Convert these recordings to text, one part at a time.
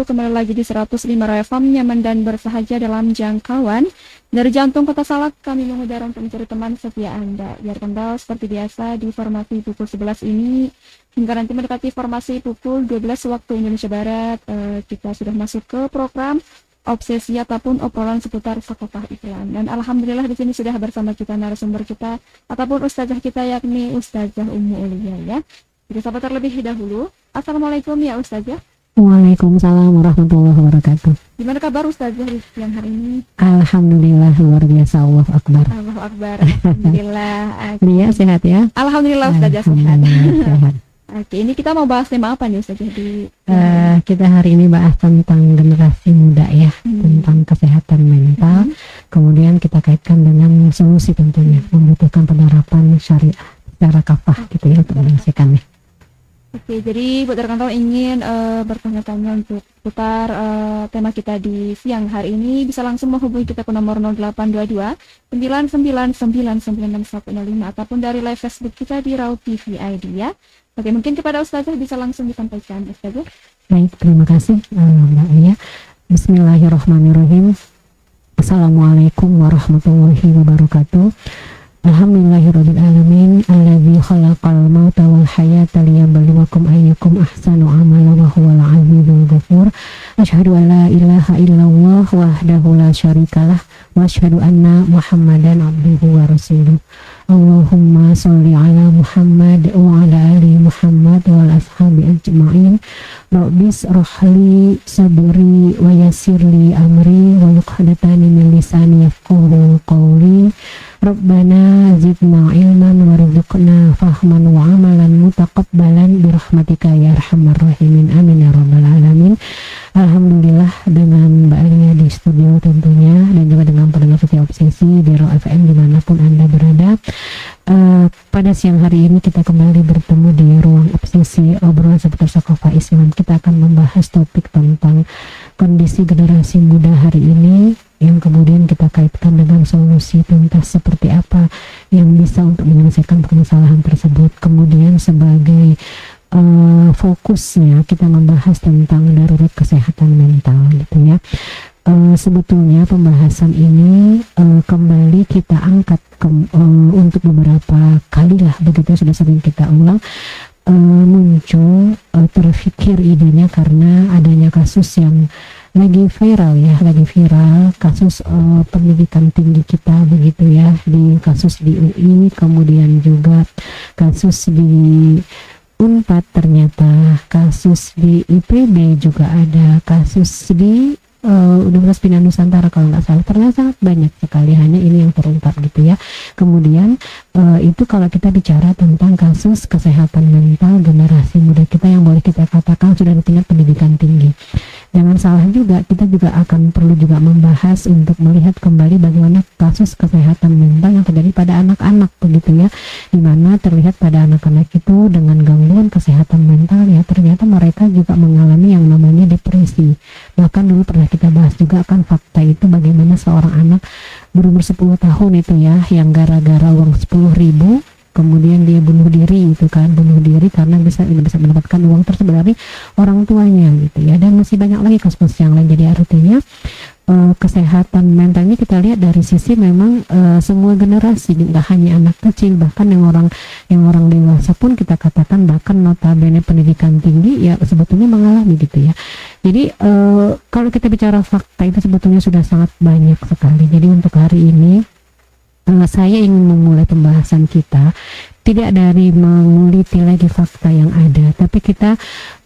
Kembali lagi di 105 FM, nyaman dan bersahaja dalam jangkauan. Dari jantung kota Salak, kami mengudara untuk mencari teman setia Anda. Biar kendal seperti biasa di formasi pukul 11 ini, hingga nanti mendekati formasi pukul 12 waktu Indonesia Barat, kita sudah masuk ke program obsesi ataupun obrolan seputar sekolah Islam. Dan alhamdulillah di sini sudah bersama kita narasumber kita ataupun ustazah kita, yakni Ustazah Ummu Ulia ya. Jadi sahabat terlebih dahulu, Assalamualaikum ya Ustazah. Waalaikumsalam warahmatullahi wabarakatuh. Gimana kabar Ustazah di siang hari ini? Alhamdulillah luar biasa, Allah Akbar. Allahu Akbar. Alhamdulillah. Dia sehat ya? Alhamdulillah Ustazah sehat. Sehat. Oke, ini kita mau bahas tema apa nih Ustazah kita hari ini bahas tentang generasi muda ya, tentang kesehatan mental. Kemudian kita kaitkan dengan solusi tentunya, membutuhkan penerapan syariah secara kafah gitu ya untuk menyelesaikannya. Oke, jadi buat rekan-rekan ingin bertanya-tanya untuk putar tema kita di siang hari ini, bisa langsung menghubungi kita ke nomor 0822 999960105 ataupun dari live Facebook kita di Rau TV ID ya. Oke, mungkin kepada Ustazah bisa langsung disampaikan Ustazah. Baik, terima kasih Mbak Lia. Bismillahirrahmanirrahim. Assalamualaikum warahmatullahi wabarakatuh. Alhamdulillahirrabbilalamin alladzi khalaqal mauta wal hayata liyabluwakum ayyukum ahsanu amala wa huwal azizul ghafur. Asyhadu an la ilaha illallah wahdahu la syarikalah wa asyhadu anna Muhammadan abduhu wa rasuluh. Allahumma sholli ala Muhammad wa ala ali Muhammad wal ashabi ajma'in. Rabbis rohli sabri wa yassirli amri wa luqadatan min lisani yafqahu qawli. Rabbana zidna ilman warzuqna fahman wa amalan mutaqabbalan birahmatika ya arhamar rahimin, amin ya rabbal alamin. Alhamdulillah dengan Mbak Lia di studio tentunya, dan juga dengan pendengar setia obsesi di Rau FM dimanapun Anda berada. Pada siang hari ini kita kembali bertemu di ruang obsesi obrolan seputar sekolah Islam. Kita akan membahas topik tentang kondisi generasi muda hari ini, yang kemudian kita kaitkan dengan solusi tuntas seperti apa yang bisa untuk menyelesaikan permasalahan tersebut. Kemudian sebagai fokusnya kita membahas tentang darurat kesehatan mental gitu ya. Sebetulnya pembahasan ini kembali kita angkat untuk beberapa kali lah begitu, sudah sering kita ulang. Muncul terfikir idenya karena adanya kasus yang lagi viral kasus pendidikan tinggi kita begitu ya, di kasus di UI, kemudian juga kasus di Unpad, ternyata kasus di IPB juga ada, kasus di Universitas Bina Nusantara kalau nggak salah, ternyata sangat banyak sekali, hanya ini yang terungkap gitu ya. Kemudian itu kalau kita bicara tentang kasus kesehatan mental generasi muda kita yang boleh kita katakan sudah di tingkat pendidikan tinggi. Jangan salah juga, kita juga akan perlu juga membahas untuk melihat kembali bagaimana kasus kesehatan mental yang terjadi pada anak-anak begitu ya, dimana terlihat pada anak-anak itu dengan gangguan kesehatan mental ya, ternyata mereka juga mengalami yang namanya depresi. Bahkan dulu pernah kita bahas juga kan fakta itu, bagaimana seorang anak berumur 10 tahun itu ya, yang gara-gara uang 10.000 kemudian dia bunuh diri karena bisa mendapatkan uang tersebut dari orang tuanya gitu ya. Dan masih banyak lagi kasus yang lain. Jadi artinya kesehatan mental ini kita lihat dari sisi memang semua generasi, nggak hanya anak kecil, bahkan yang orang dewasa pun kita katakan, bahkan notabene pendidikan tinggi ya sebetulnya mengalami gitu ya. Jadi kalau kita bicara fakta itu sebetulnya sudah sangat banyak sekali. Jadi untuk hari ini saya ingin memulai pembahasan kita tidak dari menguliti lagi fakta yang ada, tapi kita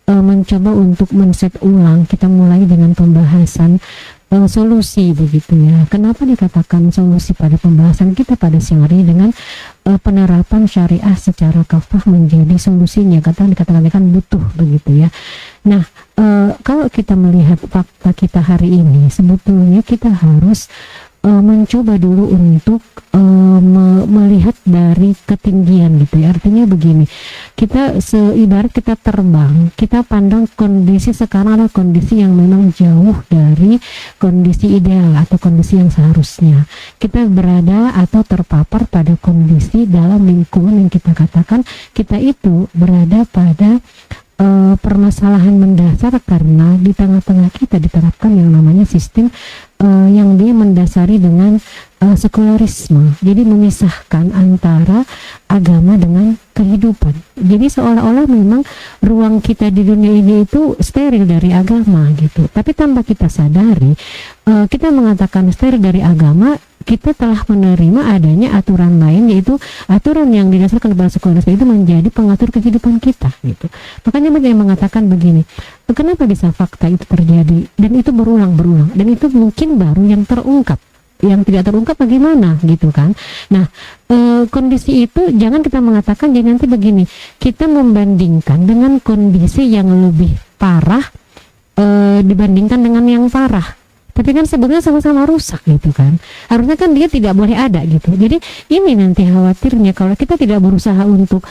mencoba untuk men-set ulang. Kita mulai dengan pembahasan solusi begitu ya. Kenapa dikatakan solusi pada pembahasan kita pada siang hari dengan penerapan syariah secara kafah menjadi solusinya, dikatakan butuh begitu ya. Nah, kalau kita melihat fakta kita hari ini, sebetulnya kita harus mencoba dulu untuk melihat dari ketinggian gitu ya. Artinya begini, kita ibarat kita terbang, kita pandang kondisi sekarang adalah kondisi yang memang jauh dari kondisi ideal atau kondisi yang seharusnya. Kita berada atau terpapar pada kondisi dalam lingkungan yang kita katakan kita itu berada pada permasalahan mendasar karena di tengah-tengah kita diterapkan yang namanya sistem yang dia mendasari dengan sekularisme. Jadi memisahkan antara agama dengan kehidupan. Jadi seolah-olah memang ruang kita di dunia ini itu steril dari agama gitu. Tapi tanpa kita sadari, kita mengatakan steril dari agama, kita telah menerima adanya aturan lain, yaitu aturan yang didasarkan pada sekularisme itu menjadi pengatur kehidupan kita gitu. Makanya banyak yang mengatakan begini, kenapa bisa fakta itu terjadi dan itu berulang-berulang dan itu mungkin baru yang terungkap, yang tidak terungkap bagaimana gitu kan. Nah, kondisi itu jangan kita mengatakan jadi nanti begini, kita membandingkan dengan kondisi yang lebih parah dibandingkan dengan yang parah. Tapi kan sebetulnya sama-sama rusak gitu kan. Harusnya kan dia tidak boleh ada gitu. Jadi ini nanti khawatirnya kalau kita tidak berusaha untuk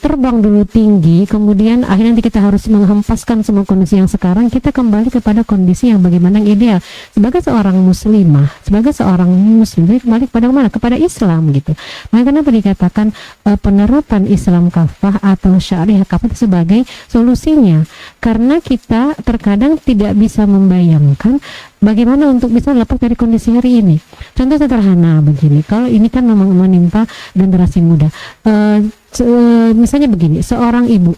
terbang dulu tinggi, kemudian akhirnya nanti kita harus menghempaskan semua kondisi yang sekarang, kita kembali kepada kondisi yang bagaimana yang ideal. Sebagai seorang muslimah, sebagai seorang muslim, kembali kepada mana? Kepada Islam gitu. Maka kenapa dikatakan penerapan Islam kafah atau syariah kafah sebagai solusinya? Karena kita terkadang tidak bisa membayangkan bagaimana untuk bisa lepas dari kondisi hari ini. Contoh sederhana begini, kalau ini kan memang menimpa generasi muda. Misalnya begini, seorang ibu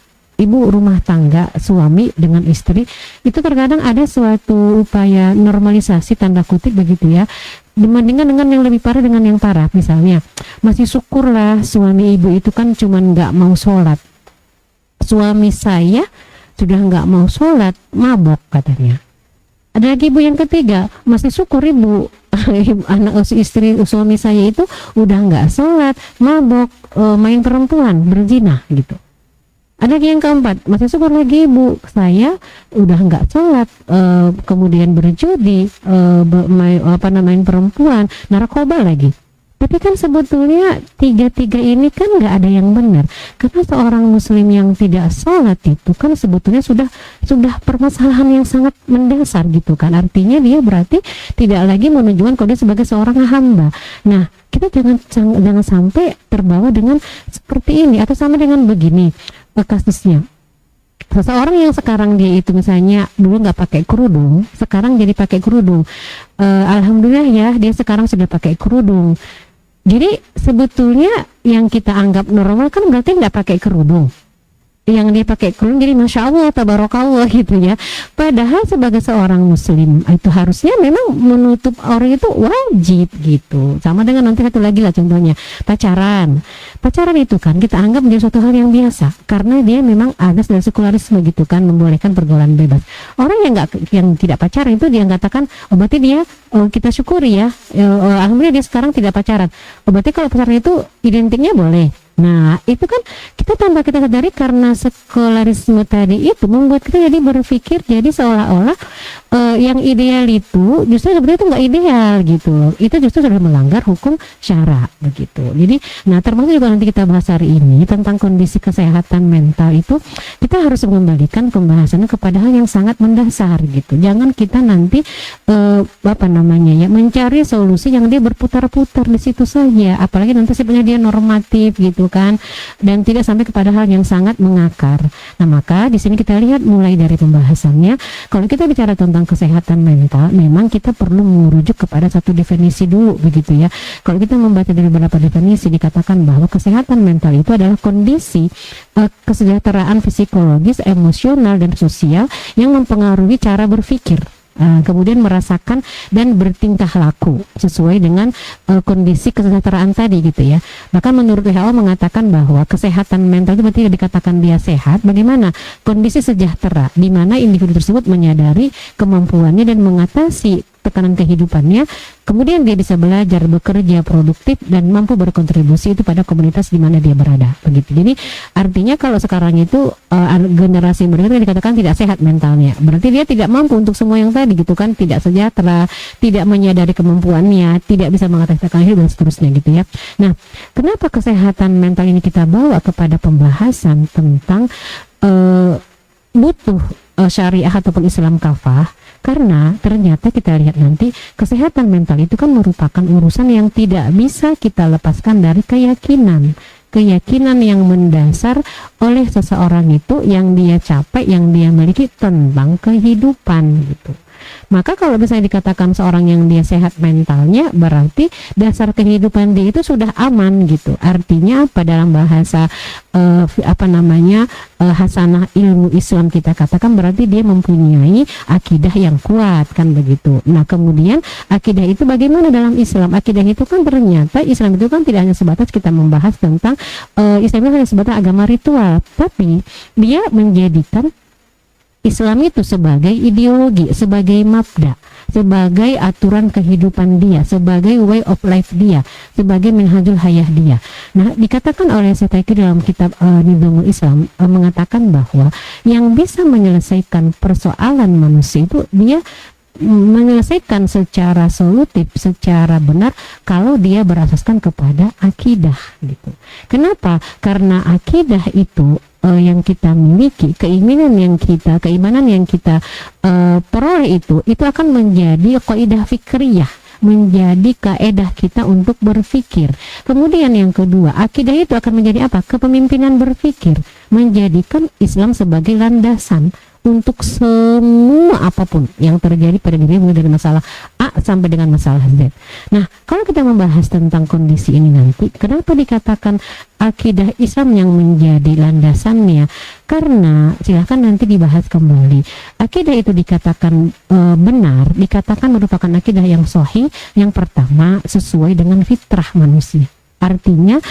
rumah tangga, suami dengan istri, itu terkadang ada suatu upaya normalisasi tanda kutip begitu ya, dibandingkan dengan yang lebih parah dengan yang parah. Misalnya, masih syukurlah suami ibu itu kan cuman nggak mau sholat. Suami saya sudah nggak mau sholat, mabok katanya. Ada lagi ibu yang ketiga, masih syukur ibu anak istri suami saya itu udah nggak sholat, mabok, main perempuan, berzina gitu. Ada lagi yang keempat, masih syukur lagi ibu saya udah nggak sholat, kemudian berjudi, main perempuan, narkoba lagi. Tapi kan sebetulnya tiga-tiga ini kan nggak ada yang benar, karena seorang muslim yang tidak sholat itu kan sebetulnya sudah permasalahan yang sangat mendasar gitu kan. Artinya dia berarti tidak lagi menunjukkan kode sebagai seorang hamba. Nah, kita jangan sampai terbawa dengan seperti ini, atau sama dengan begini kasusnya. Seseorang yang sekarang dia itu misalnya dulu nggak pakai kerudung, sekarang jadi pakai kerudung. Alhamdulillah ya, dia sekarang sudah pakai kerudung. Jadi sebetulnya yang kita anggap normal kan berarti nggak pakai kerudung. Yang dia pakai kerudung jadi masya Allah, tabarakallah gitu ya. Padahal sebagai seorang muslim itu harusnya memang menutup aurat itu wajib gitu. Sama dengan nanti satu lagi lah contohnya pacaran. Pacaran itu kan kita anggap menjadi suatu hal yang biasa karena dia memang ada dari sekularisme gitu kan, membolehkan pergaulan bebas. Orang yang tidak pacaran itu dia katakan, oh berarti dia kita syukuri ya, alhamdulillah dia sekarang tidak pacaran. Oh berarti kalau pacaran itu identiknya boleh. Nah itu kan kita tanpa kita sadari karena sekularisme tadi itu membuat kita jadi berpikir jadi seolah-olah yang ideal itu justru sebenarnya itu nggak ideal gitu loh. Itu justru sudah melanggar hukum syara begitu. Jadi nah termasuk juga nanti kita bahas hari ini tentang kondisi kesehatan mental itu, kita harus mengembalikan pembahasannya kepada hal yang sangat mendasar gitu. Jangan kita nanti mencari solusi yang dia berputar-putar di situ saja, apalagi nanti sebenarnya dia normatif gitu kan, dan tidak sampai kepada hal yang sangat mengakar. Nah maka di sini kita lihat mulai dari pembahasannya, kalau kita bicara tentang kesehatan mental, memang kita perlu merujuk kepada satu definisi dulu begitu ya. Kalau kita membaca dari beberapa definisi, dikatakan bahwa kesehatan mental itu adalah kondisi kesejahteraan psikologis, emosional dan sosial yang mempengaruhi cara berpikir, kemudian merasakan dan bertingkah laku sesuai dengan kondisi kesejahteraan tadi gitu ya. Bahkan menurut WHO mengatakan bahwa kesehatan mental itu berarti dikatakan dia sehat bagaimana kondisi sejahtera di mana individu tersebut menyadari kemampuannya dan mengatasi tekanan kehidupannya, kemudian dia bisa belajar, bekerja, produktif dan mampu berkontribusi itu pada komunitas di mana dia berada begitu. Jadi artinya kalau sekarang itu generasi mereka dikatakan tidak sehat mentalnya, berarti dia tidak mampu untuk semua yang tadi gitu kan, tidak sejahtera, tidak menyadari kemampuannya, tidak bisa mengatasi tekanan hidup dan seterusnya gitu ya. Nah, kenapa kesehatan mental ini kita bawa kepada pembahasan tentang butuh syariah ataupun Islam kafah? Karena ternyata kita lihat nanti kesehatan mental itu kan merupakan urusan yang tidak bisa kita lepaskan dari keyakinan keyakinan yang mendasar oleh seseorang itu yang dia capai, yang dia miliki tentang kehidupan gitu. Maka kalau misalnya dikatakan seorang yang dia sehat mentalnya, berarti dasar kehidupan dia itu sudah aman gitu. Artinya apa, dalam bahasa hasanah ilmu Islam kita katakan berarti dia mempunyai akidah yang kuat kan begitu. Nah kemudian akidah itu bagaimana dalam Islam? Akidah itu kan ternyata Islam itu kan tidak hanya sebatas kita membahas tentang Islam itu hanya sebatas agama ritual, tapi dia menjadikan Islam itu sebagai ideologi, sebagai mabda, sebagai aturan kehidupan dia, sebagai way of life dia, sebagai minhajul hayah dia. Nah, dikatakan oleh Setaiki dalam kitab Nizamul Islam mengatakan bahwa yang bisa menyelesaikan persoalan manusia itu dia menyelesaikan secara solutif, secara benar kalau dia berasaskan kepada akidah gitu. Kenapa? Karena akidah itu yang kita miliki, keimanan yang kita peroleh itu akan menjadi kaidah fikriyah, menjadi kaedah kita untuk berpikir. Kemudian yang kedua, akidah itu akan menjadi apa? Kepemimpinan berpikir, menjadikan Islam sebagai landasan untuk semua apapun yang terjadi pada diri, mulai dari masalah A sampai dengan masalah Z. Nah, kalau kita membahas tentang kondisi ini nanti, kenapa dikatakan akidah Islam yang menjadi landasannya? Karena silahkan nanti dibahas kembali. Akidah itu dikatakan benar, dikatakan merupakan akidah yang sahih. Yang pertama, sesuai dengan fitrah manusia. Artinya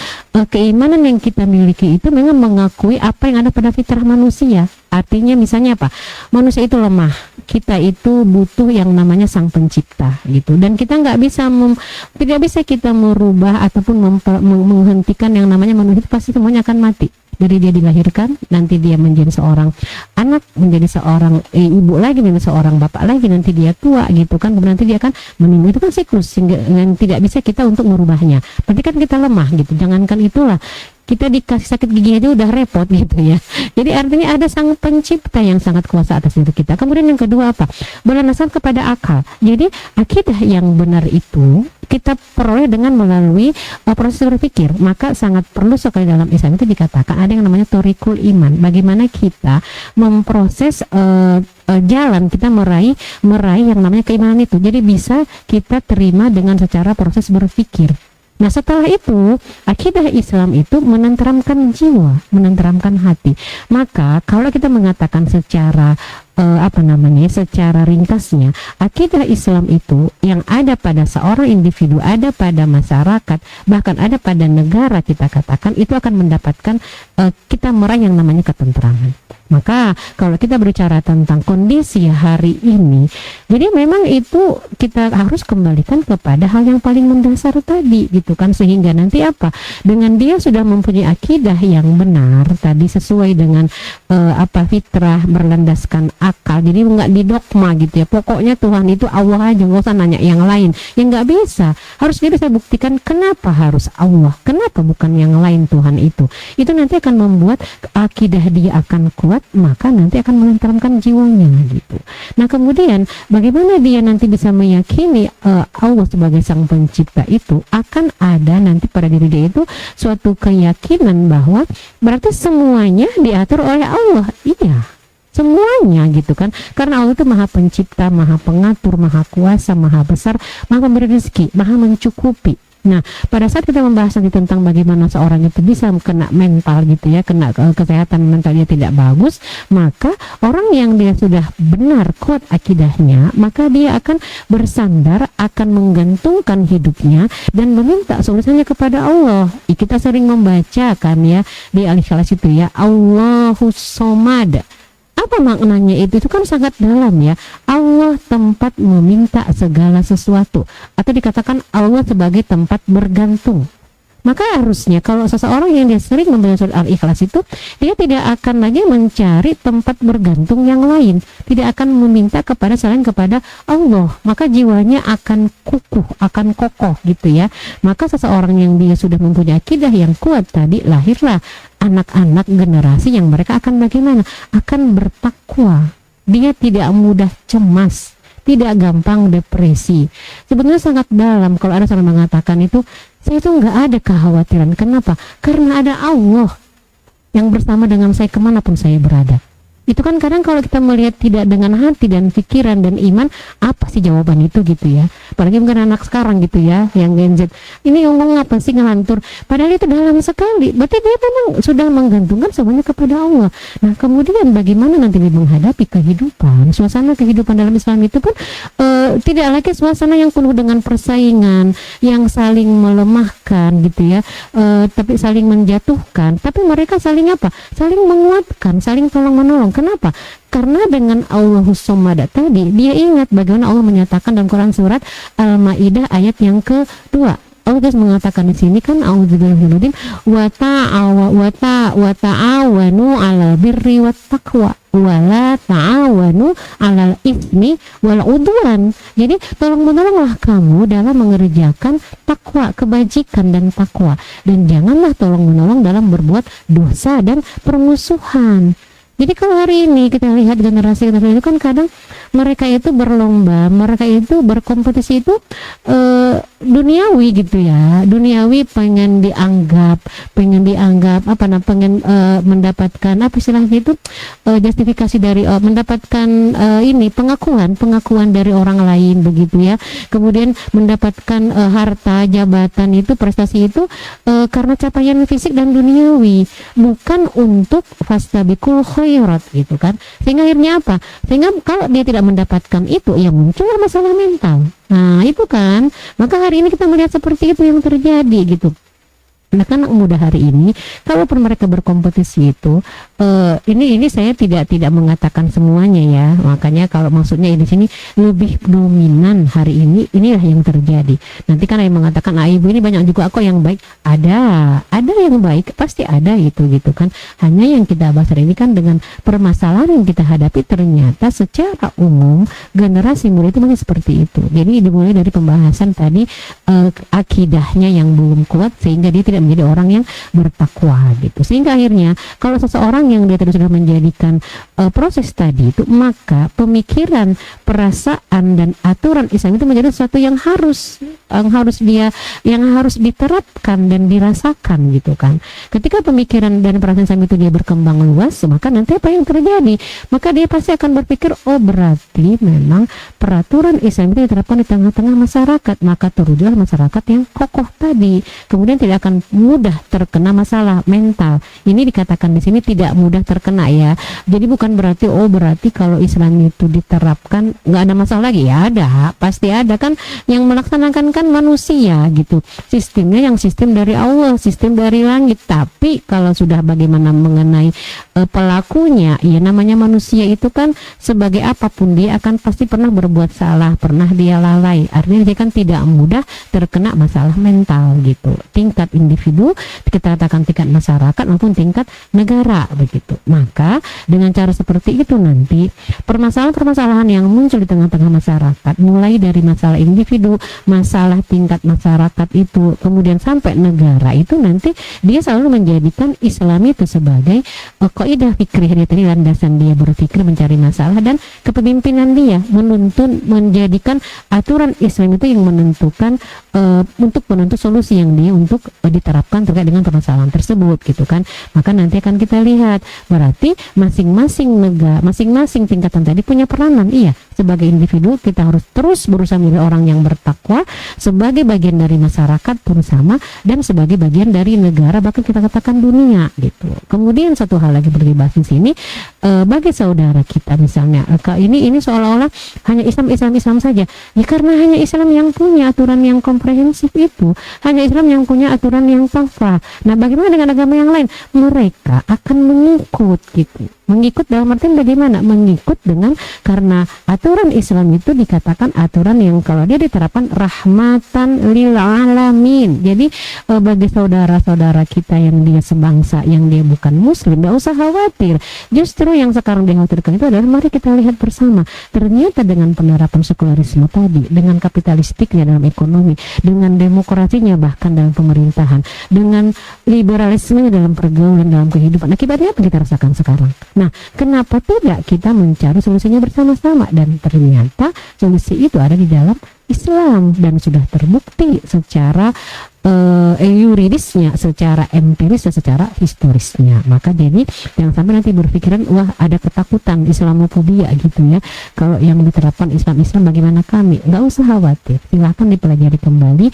keimanan yang kita miliki itu memang mengakui apa yang ada pada fitrah manusia. Artinya misalnya apa? Manusia itu lemah, kita itu butuh yang namanya sang pencipta gitu. Dan kita tidak bisa kita merubah ataupun menghentikan yang namanya manusia, itu pasti semuanya akan mati. Dari dia dilahirkan, nanti dia menjadi seorang anak, menjadi seorang ibu lagi, menjadi seorang bapak lagi, nanti dia tua gitu kan, kemudian nanti dia akan meninggal. Itu kan siklus, sehingga tidak bisa kita untuk merubahnya. Berarti kan kita lemah gitu. Jangankan itulah, kita dikasih sakit gigi aja udah repot gitu ya. Jadi artinya ada sang pencipta yang sangat kuasa atas diri kita. Kemudian yang kedua apa? Berlandaskan kepada akal. Jadi akidah yang benar itu kita peroleh dengan melalui proses berpikir. Maka sangat perlu sekali dalam Islam itu dikatakan ada yang namanya thoriqul iman. Bagaimana kita memproses jalan kita meraih yang namanya keimanan itu. Jadi bisa kita terima dengan secara proses berpikir. Nah setelah itu akidah Islam itu menenteramkan jiwa, menenteramkan hati. Maka kalau kita mengatakan secara secara ringkasnya, akidah Islam itu yang ada pada seorang individu, ada pada masyarakat, bahkan ada pada negara, kita katakan itu akan mendapatkan kita meraih yang namanya ketenteraman. Maka kalau kita berbicara tentang kondisi hari ini, jadi memang itu kita harus kembalikan kepada hal yang paling mendasar tadi gitu kan, sehingga nanti apa, dengan dia sudah mempunyai akidah yang benar tadi sesuai dengan fitrah, berlandaskan akal, jadi nggak didogma gitu ya, pokoknya Tuhan itu Allah aja, nggak usah nanya yang lain, ya nggak bisa, harus dia bisa buktikan kenapa harus Allah, kenapa bukan yang lain Tuhan itu nanti akan membuat akidah dia akan kuat, maka nanti akan menenteramkan jiwanya gitu. Nah kemudian bagaimana dia nanti bisa meyakini Allah sebagai sang pencipta itu, akan ada nanti pada diri dia itu suatu keyakinan bahwa berarti semuanya diatur oleh Allah. Iya, semuanya gitu kan, karena Allah itu maha pencipta, maha pengatur, maha kuasa, maha besar, maha pemberi rezeki, maha mencukupi. Nah pada saat kita membahas nanti tentang bagaimana seorang itu bisa kena mental gitu ya, kena kesehatan mentalnya tidak bagus, maka orang yang dia sudah benar kuat akidahnya, maka dia akan bersandar, akan menggantungkan hidupnya dan meminta solusinya kepada Allah. Kita sering membaca kan ya di Al-Ikhlas itu ya, Allahus Somad. Apa maknanya itu? Itu kan sangat dalam ya. Allah tempat meminta segala sesuatu, atau dikatakan Allah sebagai tempat bergantung. Maka harusnya kalau seseorang yang dia sering membaca surat Al-Ikhlas itu, dia tidak akan lagi mencari tempat bergantung yang lain, tidak akan meminta kepada selain kepada Allah, maka jiwanya akan kukuh, akan kokoh gitu ya. Maka seseorang yang dia sudah mempunyai akidah yang kuat tadi, lahirlah anak-anak generasi yang mereka akan bagaimana? Akan bertakwa. Dia tidak mudah cemas, tidak gampang depresi. Sebenarnya sangat dalam kalau ada orang mengatakan itu Saya itu nggak ada kekhawatiran. Kenapa? Karena ada Allah yang bersama dengan saya kemanapun saya berada. Itu kan kadang kalau kita melihat tidak dengan hati dan pikiran dan iman, apa sih jawaban itu gitu ya. Apalagi mungkin anak sekarang gitu ya, yang Gen Z. Ini ngomong apa sih ngelantur. Padahal itu dalam sekali. Berarti dia memang sudah menggantungkan semuanya kepada Allah. Nah kemudian bagaimana nanti dia menghadapi kehidupan. Suasana kehidupan dalam Islam itu pun tidak lagi suasana yang penuh dengan persaingan, yang saling melemahkan gitu ya, tapi saling menjatuhkan. Tapi mereka saling apa? Saling menguatkan, saling tolong menolong. Kenapa? Karena dengan Allahus Somad tadi, dia ingat bagaimana Allah menyatakan dalam Quran surat Al-Maidah ayat yang kedua. Allah guys mengatakan di sini kan auzubillahi wa ta'awanu 'alal birri wat taqwa wa la ta'awanu 'alal itsmi wal 'udwan. Jadi tolong menolonglah kamu dalam mengerjakan takwa, kebajikan dan takwa, dan janganlah tolong menolong dalam berbuat dosa dan permusuhan. Jadi kalau hari ini kita lihat generasi itu kan kadang mereka itu berlomba, mereka itu berkompetisi itu duniawi gitu ya, duniawi, pengen dianggap apa namanya, pengen mendapatkan apa istilahnya itu, justifikasi dari mendapatkan ini pengakuan dari orang lain begitu ya, kemudian mendapatkan harta, jabatan itu, prestasi itu karena capaian fisik dan duniawi, bukan untuk fastabiqul khairat gitu kan. Sehingga akhirnya apa? Sehingga kalau dia tidak mendapatkan itu, ya muncul masalah mental. Nah itu kan, maka hari ini kita melihat seperti itu yang terjadi gitu. Anak-anak muda hari ini, kalaupun mereka berkompetisi itu, ini saya tidak mengatakan semuanya ya. Makanya kalau maksudnya di sini lebih dominan hari ini, inilah yang terjadi. Nanti kan yang mengatakan, ibu ini banyak juga kok yang baik. Ada yang baik, pasti ada gitu kan. Hanya yang kita bahas hari ini kan dengan permasalahan yang kita hadapi, ternyata secara umum generasi muda itu masih seperti itu. Jadi dimulai dari pembahasan tadi akidahnya yang belum kuat sehingga dia tidak menjadi orang yang bertakwa gitu. Sehingga akhirnya kalau seseorang yang dia tadi sudah menjadikan proses tadi itu, maka pemikiran, perasaan dan aturan Islam itu menjadi sesuatu yang harus diterapkan dan dirasakan gitu kan. Ketika pemikiran dan perasaan Islam itu dia berkembang luas, maka nanti apa yang terjadi? Maka dia pasti akan berpikir, oh berarti memang peraturan Islam itu diterapkan di tengah-tengah masyarakat, maka terwujudlah masyarakat yang kokoh tadi. Kemudian tidak akan mudah terkena masalah mental. Ini dikatakan di sini tidak mudah terkena ya. Jadi bukan berarti kalau Islam itu diterapkan nggak ada masalah lagi. Ya ada, pasti ada kan. Yang melaksanakan kan manusia gitu. Sistemnya yang sistem dari Allah, sistem dari langit. Tapi kalau sudah bagaimana mengenai pelakunya, ya namanya manusia itu kan sebagai apapun dia akan pasti pernah berbuat salah, pernah dia lalai. Artinya dia kan tidak mudah terkena masalah mental gitu. Tingkat individu, kita katakan tingkat masyarakat maupun tingkat negara begitu. Maka dengan cara seperti itu nanti permasalahan-permasalahan yang muncul di tengah-tengah masyarakat, mulai dari masalah individu, masalah tingkat masyarakat itu, kemudian sampai negara itu, nanti dia selalu menjadikan Islam itu sebagai kaidah fikih dia tadi, landasan dia berpikir mencari masalah, dan kepemimpinan dia menuntun, menjadikan aturan Islam itu yang menentukan untuk menentukan solusi yang dia untuk diterapkan terkait dengan permasalahan tersebut gitu kan. Maka nanti akan kita lihat berarti masing-masing negara, masing-masing tingkatan tadi punya peranan. Iya, sebagai individu kita harus terus berusaha menjadi orang yang bertakwa, sebagai bagian dari masyarakat bersama, dan sebagai bagian dari negara, bahkan kita katakan dunia gitu. Kemudian satu hal lagi perlu dibahas di sini, bagi saudara kita misalnya ini seolah-olah hanya Islam saja ya, karena hanya Islam yang punya aturan yang komprehensif itu, hanya Islam yang punya aturan yang tafah. Nah bagaimana dengan agama yang lain? Mereka akan mengikut gitu. Mengikut dalam artian bagaimana? Mengikut dengan, karena aturan Islam itu dikatakan aturan yang kalau dia diterapkan rahmatan lil alamin. Jadi bagi saudara-saudara kita yang dia sebangsa, yang dia bukan muslim, tidak usah khawatir. Justru yang sekarang dikhawatirkan itu adalah, mari kita lihat bersama, ternyata dengan penerapan sekularisme tadi, dengan kapitalistiknya dalam ekonomi, dengan demokrasinya bahkan dalam pemerintahan, dengan liberalismenya dalam pergaulan, dalam kehidupan, akibatnya apa kita rasakan sekarang? Nah, kenapa tidak kita mencari solusinya bersama-sama? Dan ternyata solusi itu ada di dalam Islam dan sudah terbukti secara yuridisnya, secara empiris dan secara historisnya. Maka jadi jangan sampai nanti berpikiran wah ada ketakutan Islamofobia gitu ya. Kalau yang diterapkan Islam bagaimana kami? Nggak usah khawatir. Silahkan dipelajari kembali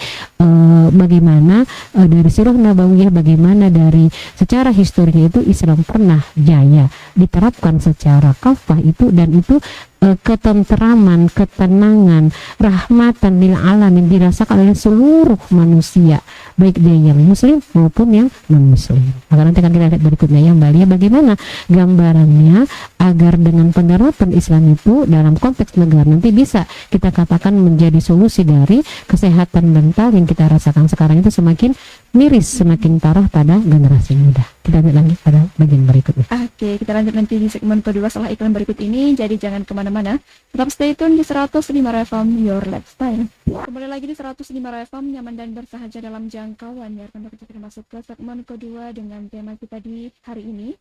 bagaimana dari Sirah Nabawiyah, bagaimana dari secara historinya itu Islam pernah jaya diterapkan secara kafah itu, dan itu ketenteraman, ketenangan, rahmatan lil alamin dirasakan oleh seluruh manusia, baik dia yang muslim maupun yang non muslim. Maka nanti akan kita lihat berikutnya yang Mbak, bagaimana gambarannya agar dengan penerapan Islam itu dalam konteks negara nanti bisa kita katakan menjadi solusi dari kesehatan mental yang kita rasakan sekarang itu semakin miris, semakin parah pada generasi muda. Kita lanjut pada bagian berikutnya. Oke, kita lanjut nanti di segmen kedua setelah iklan berikut ini. Jadi jangan kemana-mana, tetap stay tune di 105 FM Your Lifestyle. Kembali lagi di 105 FM, nyaman dan bersahaja dalam jangkauan. Biarkan kita masuk ke segmen kedua dengan tema kita di hari ini,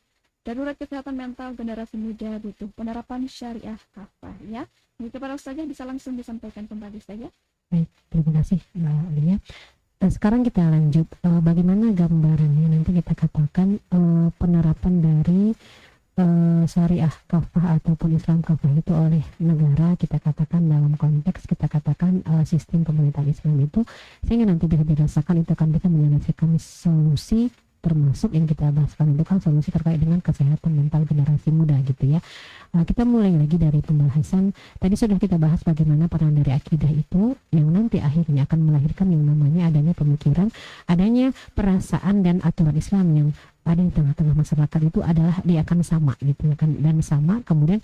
darurat kesehatan mental generasi muda butuh penerapan syariah kafah. Ya, ini kepada Ustazah bisa langsung disampaikan kembali saja. Baik, terima kasih Mbak Alia. Sekarang kita lanjut bagaimana gambarannya nanti kita katakan penerapan dari syariah kafah ataupun Islam kafah itu oleh negara, kita katakan dalam konteks kita katakan sistem pemerintahan Islam itu, sehingga nanti bisa dirasakan itu akan bisa menyelesaikan solusi, termasuk yang kita bahaskan itu kan solusi terkait dengan kesehatan mental generasi muda gitu ya. Kita mulai lagi dari pembahasan tadi sudah kita bahas bagaimana peran dari akidah itu yang nanti akhirnya akan melahirkan yang namanya adanya pemikiran, adanya perasaan dan aturan Islam yang ada di tengah-tengah masyarakat itu adalah dia akan sama gitu kan, dan sama kemudian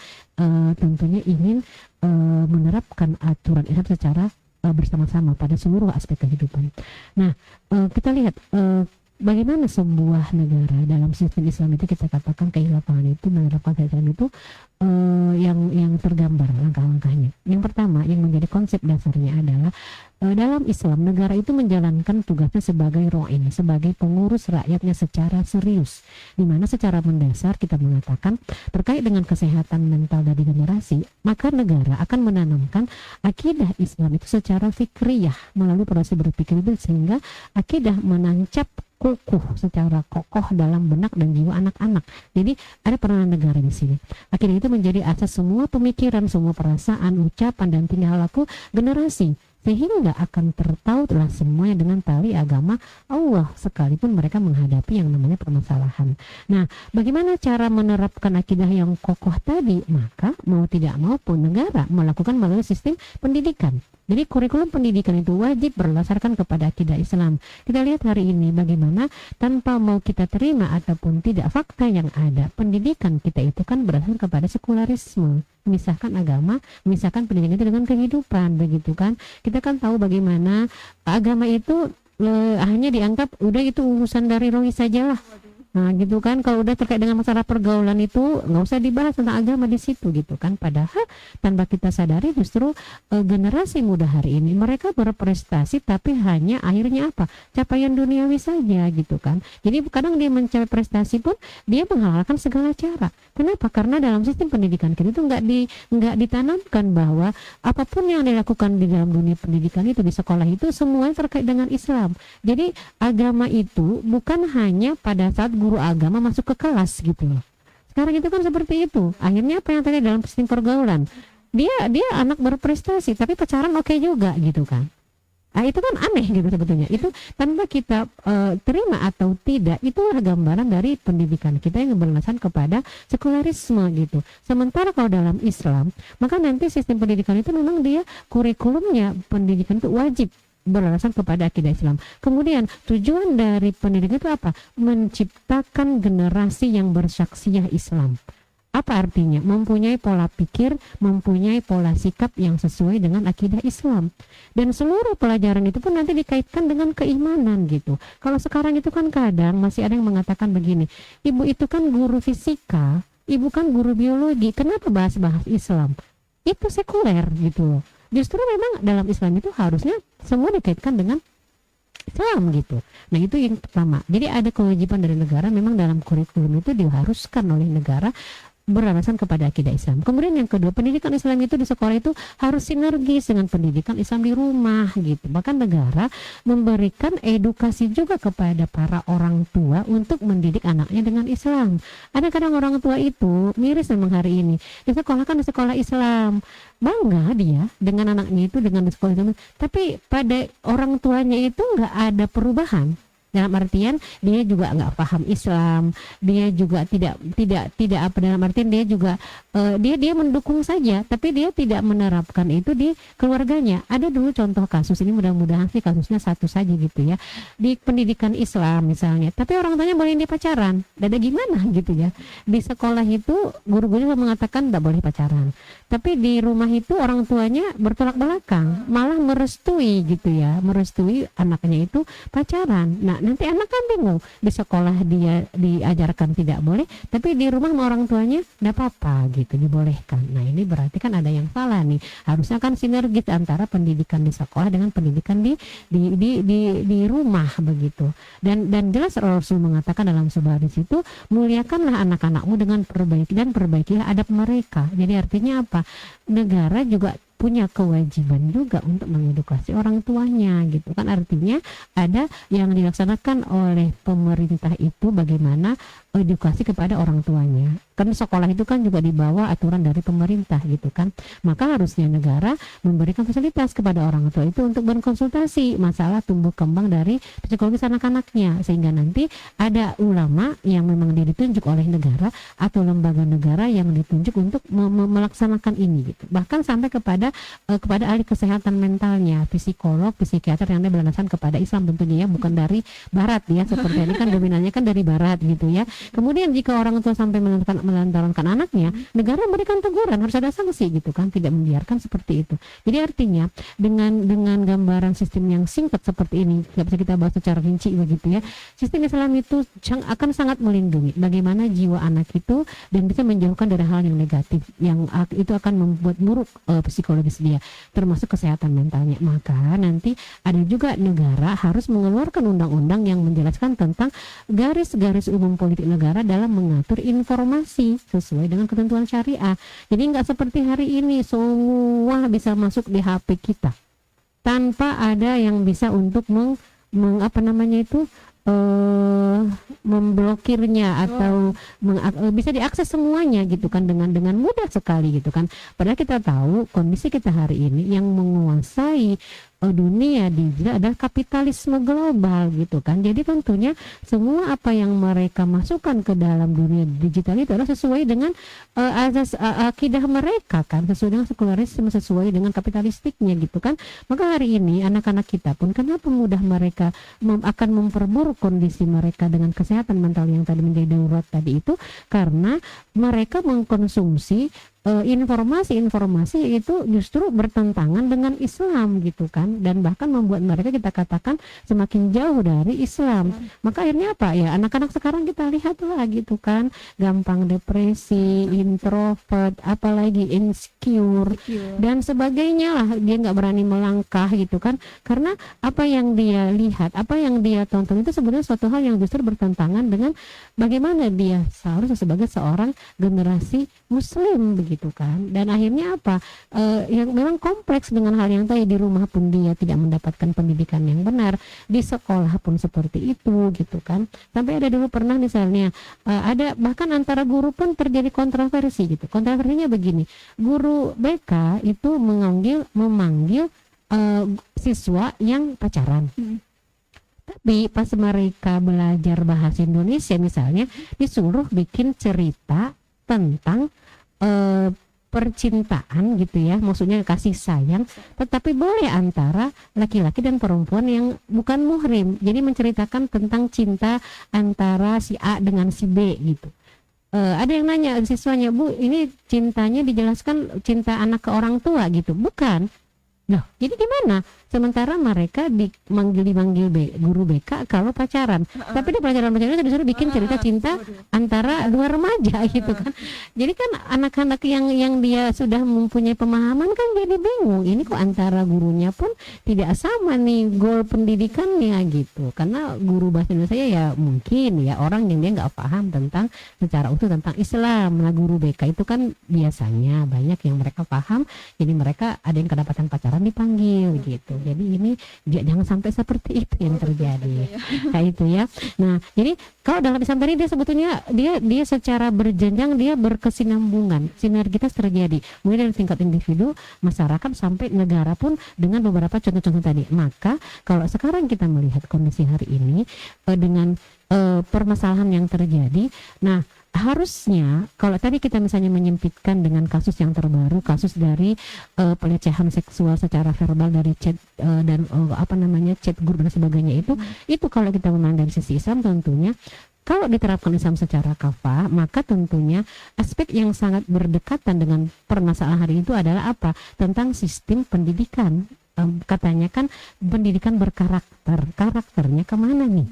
tentunya ingin menerapkan aturan Islam secara bersama-sama pada seluruh aspek kehidupan. Nah, kita lihat bagaimana sebuah negara dalam sistem Islam itu kita katakan kehilafangan itu menerapkan Islam itu yang tergambar langkah-langkahnya. Yang pertama yang menjadi konsep dasarnya adalah dalam Islam negara itu menjalankan tugasnya sebagai ro'in, sebagai pengurus rakyatnya secara serius, di mana secara mendasar kita mengatakan terkait dengan kesehatan mental dari generasi, maka negara akan menanamkan akidah Islam itu secara fikriyah melalui proses berpikir itu, sehingga akidah menancap kukuh secara kokoh dalam benak dan jiwa anak-anak. Jadi ada peranan negara di sini. Akhirnya itu menjadi asas semua pemikiran, semua perasaan, ucapan dan tingkah laku generasi, sehingga akan tertautlah semuanya dengan tali agama Allah sekalipun mereka menghadapi yang namanya permasalahan. Nah, bagaimana cara menerapkan akidah yang kokoh tadi? Maka mau tidak mau pun negara melakukan melalui sistem pendidikan. Jadi kurikulum pendidikan itu wajib berdasarkan kepada akidah Islam. Kita lihat hari ini bagaimana tanpa mau kita terima ataupun tidak, fakta yang ada, pendidikan kita itu kan berdasarkan kepada sekularisme, memisahkan agama, memisahkan pendidikan itu dengan kehidupan, begitu kan? Kita kan tahu bagaimana agama itu hanya dianggap udah itu urusan dari rohi sajalah. Nah gitu kan, kalau udah terkait dengan masalah pergaulan itu nggak usah dibahas tentang agama di situ gitu kan. Padahal tanpa kita sadari justru generasi muda hari ini mereka berprestasi tapi hanya akhirnya apa, capaian duniawi saja gitu kan. Jadi kadang dia mencapai prestasi pun dia menghalalkan segala cara. Kenapa? Karena dalam sistem pendidikan kita itu nggak ditanamkan bahwa apapun yang dilakukan di dalam dunia pendidikan itu di sekolah itu semuanya terkait dengan Islam. Jadi agama itu bukan hanya pada saat guru agama masuk ke kelas gitu loh. Sekarang itu kan seperti itu. Akhirnya apa yang tadi dalam sistem pergaulan, dia anak berprestasi tapi pacaran oke juga gitu kan. Nah, itu kan aneh gitu sebetulnya. Itu tanpa kita terima atau tidak, itulah gambaran dari pendidikan kita yang berdasarkan kepada sekularisme gitu. Sementara kalau dalam Islam, maka nanti sistem pendidikan itu memang dia kurikulumnya pendidikan itu wajib berdasarkan kepada akidah Islam. Kemudian tujuan dari pendidikan itu apa? Menciptakan generasi yang bersaksiyah Islam. Apa artinya? Mempunyai pola pikir, mempunyai pola sikap yang sesuai dengan akidah Islam. Dan seluruh pelajaran itu pun nanti dikaitkan dengan keimanan gitu. Kalau sekarang itu kan kadang masih ada yang mengatakan begini, ibu itu kan guru fisika, ibu kan guru biologi, kenapa bahas-bahas Islam? Itu sekuler gitu loh. Justru memang dalam Islam itu harusnya semua dikaitkan dengan Islam gitu. Nah itu yang pertama. Jadi ada kewajiban dari negara, memang dalam kurikulum itu diharuskan oleh negara beralasan kepada akidah Islam. Kemudian yang kedua, pendidikan Islam itu di sekolah itu harus sinergis dengan pendidikan Islam di rumah gitu. Bahkan negara memberikan edukasi juga kepada para orang tua untuk mendidik anaknya dengan Islam. Ada kadang orang tua itu miris memang hari ini. Di sekolah kan di sekolah Islam, bangga dia dengan anaknya itu dengan di sekolah Islam. Tapi pada orang tuanya itu nggak ada perubahan. Dalam artian dia juga nggak paham Islam, dia juga tidak apa, dalam artian dia juga dia mendukung saja, tapi dia tidak menerapkan itu di keluarganya. Ada dulu contoh kasus ini, mudah-mudahan sih kasusnya satu saja gitu ya, di pendidikan Islam misalnya, tapi orang tuanya boleh dia pacaran, ada gimana gitu ya. Di sekolah itu guru-guru mengatakan tidak boleh pacaran, tapi di rumah itu orang tuanya bertolak belakang, malah merestui gitu ya, merestui anaknya itu pacaran. Nah, nanti anak kan bingung, di sekolah dia diajarkan tidak boleh, tapi di rumah sama orang tuanya tidak apa-apa gitu, dibolehkan. Nah, ini berarti kan ada yang salah nih. Harusnya kan sinergis antara pendidikan di sekolah dengan pendidikan di rumah begitu. Dan jelas Rasul mengatakan dalam sebuah hadis itu, muliakanlah anak-anakmu dengan perbaikilah adab mereka. Jadi artinya apa? Negara juga punya kewajiban juga untuk mengedukasi orang tuanya gitu kan. Artinya ada yang dilaksanakan oleh pemerintah itu bagaimana edukasi kepada orang tuanya. Kan sekolah itu kan juga di bawah aturan dari pemerintah gitu kan. Maka harusnya negara memberikan fasilitas kepada orang tua itu untuk berkonsultasi masalah tumbuh kembang dari psikologis anak-anaknya, sehingga nanti ada ulama yang memang ditunjuk oleh negara atau lembaga negara yang ditunjuk untuk melaksanakan ini gitu. Bahkan sampai kepada ahli kesehatan mentalnya, psikolog, psikiater yang berlandaskan kepada Islam tentunya ya, bukan dari barat ya, seperti ini kan dominannya kan dari barat gitu ya. Kemudian jika orang tua sampai melantarkan anaknya, negara memberikan teguran, harus ada sanksi gitu kan, tidak membiarkan seperti itu. Jadi artinya dengan gambaran sistem yang singkat seperti ini, tidak bisa kita bahas secara rinci begitu ya. Sistem Islam itu akan sangat melindungi bagaimana jiwa anak itu dan bisa menjauhkan dari hal yang negatif yang itu akan membuat buruk psikologis dia, termasuk kesehatan mentalnya. Maka nanti ada juga negara harus mengeluarkan undang-undang yang menjelaskan tentang garis-garis umum politik negara dalam mengatur informasi sesuai dengan ketentuan syariah. Jadi nggak seperti hari ini semua bisa masuk di HP kita tanpa ada yang bisa untuk memblokirnya atau bisa diakses semuanya gitu kan dengan mudah sekali gitu kan. Padahal kita tahu kondisi kita hari ini yang menguasai dunia digital adalah kapitalisme global gitu kan. Jadi tentunya semua apa yang mereka masukkan ke dalam dunia digital itu adalah sesuai dengan azas akidah mereka kan, sesuai dengan sekularisme, sesuai dengan kapitalistiknya gitu kan. Maka hari ini anak-anak kita pun kenapa mudah mereka akan memperburuk kondisi mereka dengan kesehatan mental yang tadi menjadi darurat tadi itu, karena mereka mengkonsumsi informasi-informasi itu justru bertentangan dengan Islam gitu kan, dan bahkan membuat mereka kita katakan semakin jauh dari Islam. Maka akhirnya apa ya, anak-anak sekarang kita lihat lah gitu kan, gampang depresi, introvert, apalagi insecure dan sebagainya lah, dia nggak berani melangkah gitu kan, karena apa yang dia lihat, apa yang dia tonton itu sebenarnya suatu hal yang justru bertentangan dengan bagaimana dia seharusnya sebagai seorang generasi Muslim begitu kan. Dan akhirnya apa, yang memang kompleks dengan hal yang tadi, di rumah pun dia tidak mendapatkan pendidikan yang benar, di sekolah pun seperti itu gitu kan. Sampai ada dulu pernah misalnya ada bahkan antara guru pun terjadi kontroversi gitu. Kontroversinya begini, guru BK itu memanggil siswa yang pacaran. Tapi pas mereka belajar bahasa Indonesia misalnya disuruh bikin cerita tentang percintaan gitu ya, maksudnya kasih sayang, tetapi boleh antara laki-laki dan perempuan yang bukan muhrim. Jadi menceritakan tentang cinta antara si A dengan si B gitu. Ada yang nanya siswanya, Bu, ini cintanya dijelaskan cinta anak ke orang tua gitu? Bukan. Loh, jadi gimana? Sementara mereka dimanggil guru BK kalau pacaran. Tapi di pelajaran-pelajaran itu disuruh bikin cerita cinta antara dua remaja gitu kan. Jadi kan anak-anak yang dia sudah mempunyai pemahaman kan jadi bingung. Ini kok antara gurunya pun tidak sama nih goal pendidikannya gitu. Karena guru bahasa Indonesia ya mungkin ya orang yang dia nggak paham tentang secara utuh tentang Islam. Nah, guru BK itu kan biasanya banyak yang mereka paham. Jadi mereka ada yang kedapatan pacaran dipanggil gitu. Jadi ini jangan sampai seperti itu yang terjadi. Kayak itu ya. Nah, jadi kalau dalam Islam tadi dia sebetulnya dia secara berjenjang, dia berkesinambungan, sinergitas terjadi mulai dari tingkat individu, masyarakat sampai negara pun dengan beberapa contoh-contoh tadi. Maka kalau sekarang kita melihat kondisi hari ini dengan permasalahan yang terjadi, nah harusnya kalau tadi kita misalnya menyempitkan dengan kasus yang terbaru, kasus dari pelecehan seksual secara verbal dari chat dan chat grup dan sebagainya, itu kalau kita memandang dari sisi Islam tentunya kalau diterapkan Islam secara kafah, maka tentunya aspek yang sangat berdekatan dengan permasalahan hari itu adalah apa? Tentang sistem pendidikan. Katanya kan pendidikan berkarakter, karakternya kemana nih?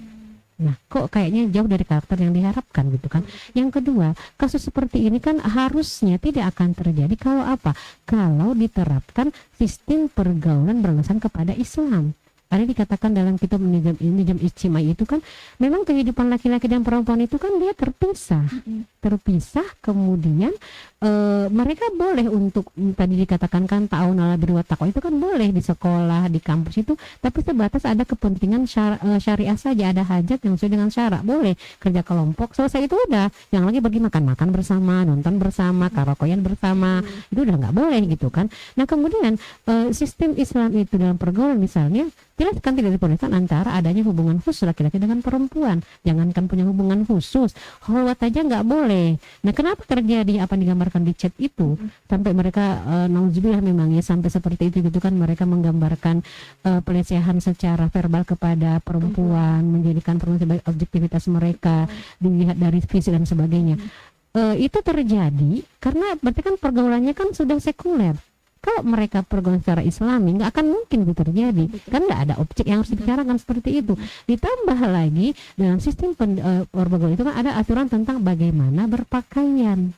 Nah, kok kayaknya jauh dari karakter yang diharapkan gitu kan. Yang kedua, kasus seperti ini kan harusnya tidak akan terjadi kalau apa? Kalau diterapkan sistem pergaulan berlandaskan kepada Islam. Ada dikatakan dalam kitab Nizam Ijtimai itu kan memang kehidupan laki-laki dan perempuan itu kan dia terpisah kemudian mereka boleh untuk tadi dikatakan kan ta'awunal birri wat taqwa itu kan boleh di sekolah, di kampus itu, tapi sebatas ada kepentingan syariah saja, ada hajat yang sesuai dengan syarak, boleh kerja kelompok, selesai itu udah, yang lagi pergi makan bersama, nonton bersama, karaokean bersama, itu udah nggak boleh gitu kan. Nah kemudian sistem Islam itu dalam pergaulan misalnya jelas kan tidak diperbolehkan antara adanya hubungan khusus laki-laki dengan perempuan. Jangankan punya hubungan khusus, khalwat aja nggak boleh. Nah kenapa terjadi apa yang digambarkan di chat itu sampai mereka nauzubillah memang ya sampai seperti itu gitu kan, mereka menggambarkan pelecehan secara verbal kepada perempuan, menjadikan perempuan sebagai objektivitas mereka, dilihat dari fisik dan sebagainya. Itu terjadi karena berarti kan pergaulannya kan sudah sekuler. Kalau mereka pergaulan secara Islami nggak akan mungkin itu terjadi, kan nggak ada objek yang harus dibicarakan seperti itu. Ditambah lagi dalam sistem pergaulan itu kan ada aturan tentang bagaimana berpakaian,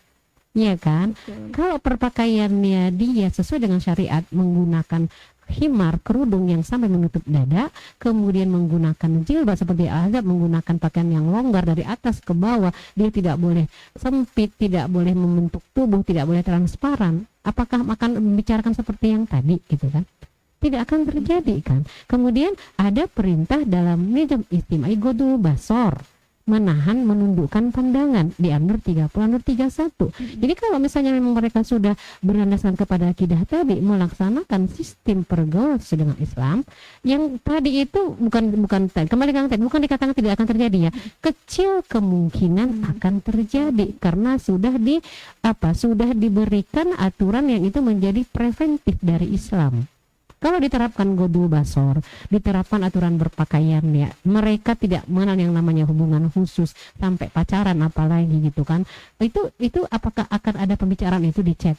ya kan? Kalau perpakaiannya dia sesuai dengan syariat, menggunakan himar, kerudung yang sampai menutup dada, kemudian menggunakan jilbab seperti azab, menggunakan pakaian yang longgar dari atas ke bawah, dia tidak boleh sempit, tidak boleh membentuk tubuh, tidak boleh transparan. Apakah akan membicarakan seperti yang tadi gitu kan? Tidak akan terjadi kan. Kemudian ada perintah dalam Nizam Ijtimai Ghodul Basor, menahan, menundukkan pandangan di An-Nur 30, An-Nur 31. Jadi kalau misalnya memang mereka sudah berlandaskan kepada akidah tadi, melaksanakan sistem pergaulan sesuai dengan Islam, yang tadi itu bukan kembali ke tadi, bukan dikatakan tidak akan terjadi ya, kecil kemungkinan akan terjadi karena sudah diberikan aturan yang itu menjadi preventif dari Islam. Kalau diterapkan Ghodul Basor, diterapkan aturan berpakaian ya, mereka tidak mengenal yang namanya hubungan khusus sampai pacaran apalagi gitu kan. Itu apakah akan ada pembicaraan itu di chat?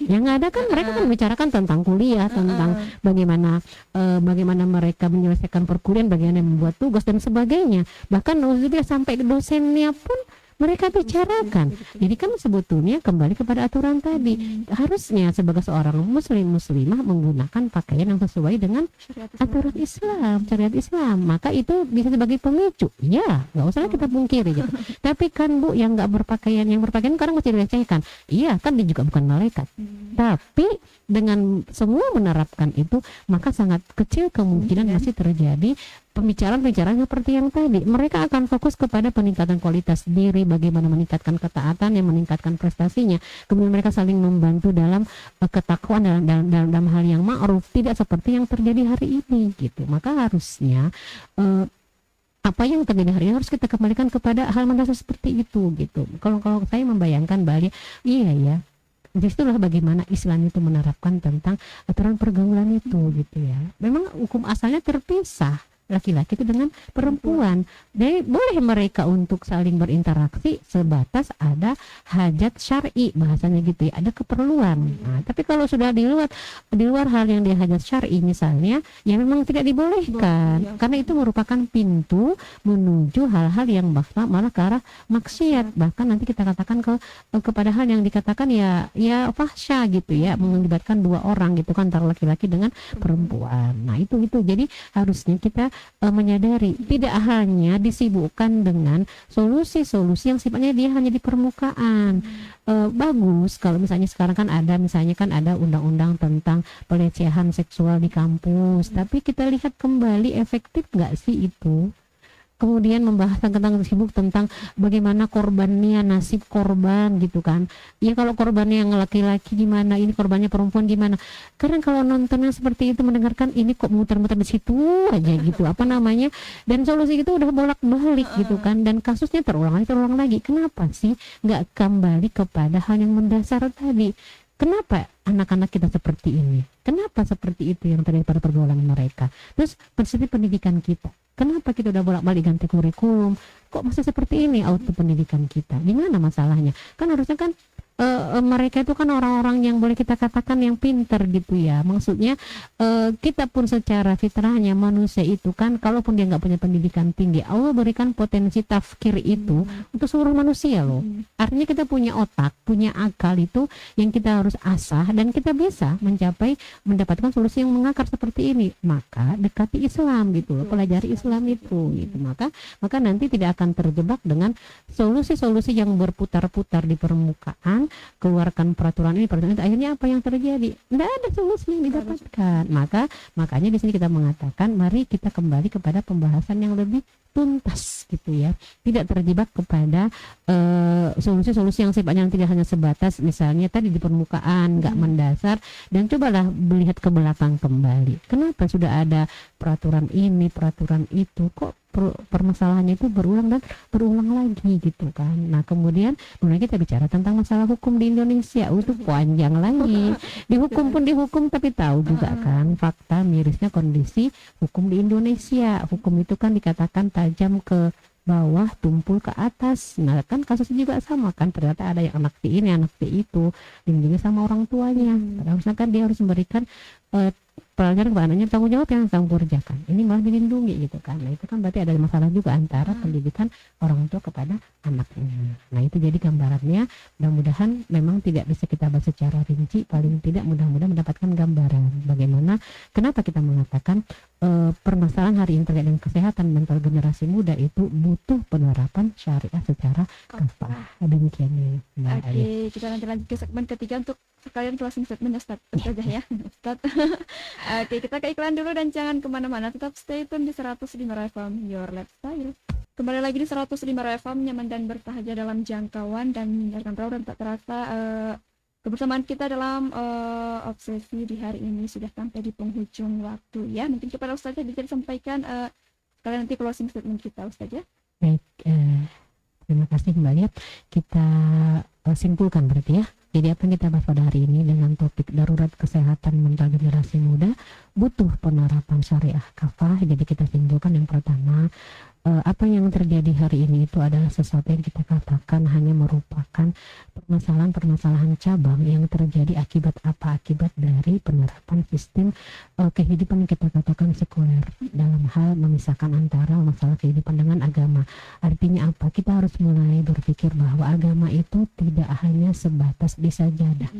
Yang ada kan mereka kan membicarakan tentang kuliah, tentang bagaimana mereka menyelesaikan perkuliahan, bagaimana membuat tugas dan sebagainya. Bahkan sampai dosennya pun mereka bicarakan. Jadi kan sebetulnya kembali kepada aturan tadi, harusnya sebagai seorang muslimah menggunakan pakaian yang sesuai dengan aturan Islam, syariat Islam. Maka itu bisa sebagai pemicu. Ya, nggak usah kita pungkiri gitu. Tapi kan Bu, yang nggak berpakaian, yang berpakaian sekarang masih dilecehkan. Iya, kan dia juga bukan malaikat. Tapi dengan semua menerapkan itu, maka sangat kecil kemungkinan masih terjadi pembicaraan seperti yang tadi. Mereka akan fokus kepada peningkatan kualitas diri, bagaimana meningkatkan ketaatan, yang meningkatkan prestasinya. Kemudian mereka saling membantu dalam ketakwaan dalam hal yang ma'ruf, tidak seperti yang terjadi hari ini gitu. Maka harusnya apa yang terjadi hari ini harus kita kembalikan kepada hal mendasar seperti itu gitu. Kalau saya membayangkan Bali, iya ya. Disitulah bagaimana Islam itu menerapkan tentang aturan pergaulan itu gitu ya. Memang hukum asalnya terpisah. laki-laki itu dengan perempuan. Jadi boleh mereka untuk saling berinteraksi sebatas ada hajat syar'i, bahasanya gitu ya, ada keperluan. Nah, tapi kalau sudah di luar hal yang dia hajat syar'i misalnya, ya memang tidak dibolehkan, karena itu merupakan pintu menuju hal-hal yang malah ke arah maksiat. Bahkan nanti kita katakan kepada hal yang dikatakan ya fahsya gitu ya, melibatkan dua orang gitu kan, antara laki-laki dengan perempuan. Nah itu jadi harusnya kita menyadari tidak hanya disibukkan dengan solusi-solusi yang sifatnya dia hanya di permukaan. Bagus kalau misalnya sekarang kan ada undang-undang tentang pelecehan seksual di kampus, tapi kita lihat kembali efektif nggak sih itu. Kemudian membahas tentang sibuk tentang bagaimana korbannya, nasib korban gitu kan. Ya kalau korbannya yang laki-laki gimana, ini korbannya perempuan gimana. Karena kalau nontonnya seperti itu, mendengarkan ini kok muter-muter di situ aja gitu, apa namanya, dan solusi itu udah bolak-balik gitu kan, dan kasusnya terulang lagi. Kenapa sih nggak kembali kepada hal yang mendasar tadi? Kenapa anak-anak kita seperti ini? Kenapa seperti itu yang terjadi pada pergaulan mereka? Terus prinsip pendidikan kita, kenapa kita udah bolak-balik ganti kurikulum? Kok masih seperti ini auto pendidikan kita? Di mana masalahnya? Kan harusnya kan mereka itu kan orang-orang yang boleh kita katakan yang pinter gitu ya. Maksudnya kita pun secara fitrahnya manusia itu kan, kalaupun dia nggak punya pendidikan tinggi, Allah berikan potensi tafkir itu untuk seluruh manusia loh. Artinya kita punya otak, punya akal itu yang kita harus asah, dan kita bisa mendapatkan solusi yang mengakar seperti ini. Maka dekati Islam gitu loh, pelajari Islam itu gitu. Maka nanti tidak akan terjebak dengan solusi-solusi yang berputar-putar di permukaan. Keluarkan peraturan ini, akhirnya apa yang terjadi? Tidak ada solusi yang didapatkan. Makanya di sini kita mengatakan mari kita kembali kepada pembahasan yang lebih tuntas gitu ya, tidak terjebak kepada solusi-solusi yang sifatnya tidak hanya sebatas misalnya tadi di permukaan, nggak mendasar, dan cobalah melihat ke belakang kembali. Kenapa sudah ada peraturan ini, peraturan itu, kok permasalahannya itu berulang lagi gitu kan. Nah kemudian mulai kita bicara tentang masalah hukum di Indonesia, itu panjang lagi. Dihukum tapi tahu juga kan fakta mirisnya kondisi hukum di Indonesia. Hukum itu kan dikatakan tajam ke bawah, tumpul ke atas. Nah kan kasusnya juga sama kan, ternyata ada yang anak di ini, anak di itu, dilindungi sama orang tuanya. Harusnya kan dia harus memberikan pelajaran kepada anaknya, tanggung jawab yang tanggung kerjakan. Ini malah dilindungi gitu kan. Nah itu kan berarti ada masalah juga antara pendidikan orang tua kepada anaknya. Nah itu jadi gambarannya. Mudah-mudahan memang tidak bisa kita bahas secara rinci, paling tidak mudah-mudahan mendapatkan gambaran bagaimana, kenapa kita mengatakan permasalahan hari ini terkait dengan kesehatan mental generasi muda itu butuh penerapan syariah secara kafah. Demikian ya. Oke, kita lanjut ke segmen ketiga untuk sekalian closing statement ya Ustaz. Saja ya Ustaz. Oke, kita ke iklan dulu dan jangan kemana-mana, tetap stay tune di 105 FM Your Lifestyle. Kembali lagi di 105 FM, nyaman dan bersahaja dalam jangkauan dan mendengarkan raw dan tak terasa. Kebersamaan kita dalam obsesi di hari ini sudah sampai di penghujung waktu ya. Mungkin kepada Ustazah bisa disampaikan sekalian nanti closing statement kita Ustazah. Baik, terima kasih kembali ya. Kita simpulkan berarti ya. Jadi apa yang kita bahas pada hari ini dengan topik darurat kesehatan mental generasi muda butuh penerapan syariah kafah. Jadi kita simpulkan yang pertama, apa yang terjadi hari ini itu adalah sesuatu yang kita katakan hanya merupakan permasalahan-permasalahan cabang yang terjadi akibat apa? Akibat dari penerapan sistem kehidupan yang kita katakan sekuler dalam hal memisahkan antara masalah kehidupan dengan agama. Artinya apa? Kita harus mulai berpikir bahwa agama itu tidak hanya sebatas di sajadah,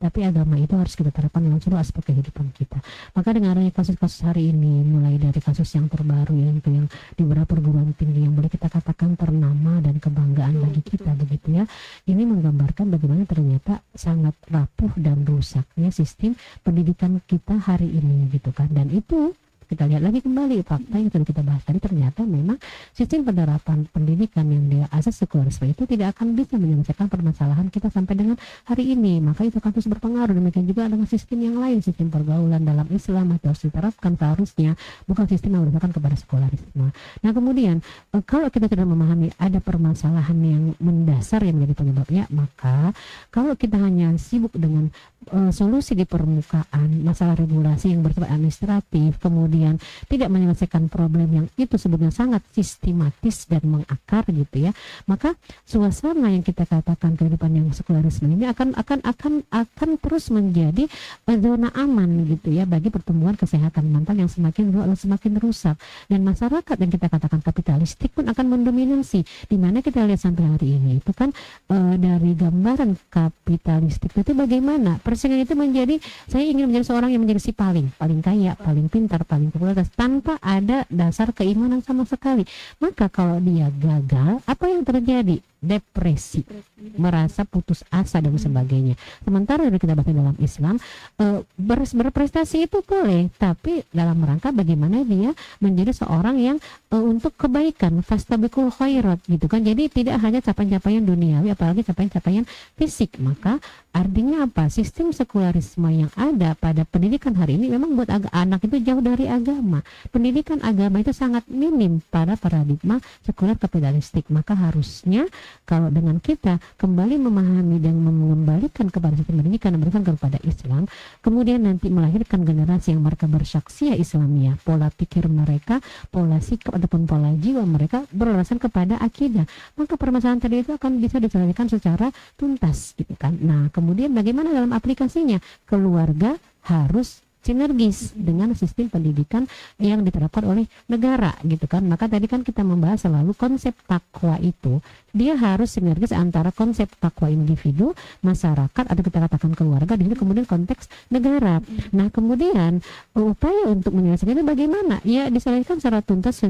tapi agama itu harus kita terapkan dalam seluruh aspek kehidupan kita. Maka dengan adanya kasus-kasus hari ini, mulai dari kasus yang terbaru yang di beberapa perguruan tinggi yang boleh kita katakan ternama dan kebanggaan bagi kita begitu ya, ini menggambarkan bagaimana ternyata sangat rapuh dan rusaknya sistem pendidikan kita hari ini gitu kan. Dan itu kita lihat lagi kembali fakta yang sudah kita bahas tadi, ternyata memang sistem penerapan pendidikan yang dia asas sekularisme itu tidak akan bisa menyelesaikan permasalahan kita sampai dengan hari ini. Maka itu akan terus berpengaruh. Demikian juga dengan sistem yang lain, sistem pergaulan dalam Islam atau harus diterapkan seharusnya, bukan sistem yang berdasarkan kepada sekularisme. Nah kemudian kalau kita tidak memahami ada permasalahan yang mendasar yang menjadi penyebabnya, maka kalau kita hanya sibuk dengan solusi di permukaan, masalah regulasi yang bersifat administratif, kemudian kemudian tidak menyelesaikan problem yang itu sebetulnya sangat sistematis dan mengakar gitu ya, maka suasana yang kita katakan kehidupan yang sekularisme ini akan terus menjadi zona aman gitu ya bagi pertumbuhan kesehatan mental yang semakin rusak, dan masyarakat yang kita katakan kapitalistik pun akan mendominasi, di mana kita lihat sampai hari ini itu kan dari gambaran kapitalistik itu bagaimana persaingan itu menjadi, saya ingin menjadi seorang yang menjadi si paling kaya, paling pintar, paling popularitas tanpa ada dasar keimanan sama sekali. Maka kalau dia gagal, apa yang terjadi? Depresi, merasa putus asa dan sebagainya. Sementara dari kita baca dalam Islam, berprestasi itu boleh, tapi dalam rangka bagaimana dia menjadi seorang yang untuk kebaikan, fastabiqul khairat gitu kan. Jadi tidak hanya capaian-capaian duniawi, apalagi capaian-capaian fisik. Maka artinya apa? Sistem sekularisme yang ada pada pendidikan hari ini memang buat anak itu jauh dari agama. Pendidikan agama itu sangat minim pada paradigma sekuler kapitalistik. Maka harusnya kalau dengan kita kembali memahami dan mengembalikan kepada sistem pendidikan dan berikan kepada Islam, kemudian nanti melahirkan generasi yang mereka bersaksiyah Islamiyah, pola pikir mereka, pola sikap ataupun pola jiwa mereka beralasan kepada akidah, maka permasalahan tadi itu akan bisa diselesaikan secara tuntas gitu kan. Nah, kemudian bagaimana dalam aplikasinya? Keluarga harus sinergis dengan sistem pendidikan yang diterapkan oleh negara gitu kan. Maka tadi kan kita membahas selalu konsep takwa itu dia harus sinergis antara konsep takwa individu, masyarakat atau kita katakan keluarga, dan kemudian konteks negara. Nah, kemudian upaya untuk menyelesaikan itu bagaimana? Ya diselesaikan secara tuntas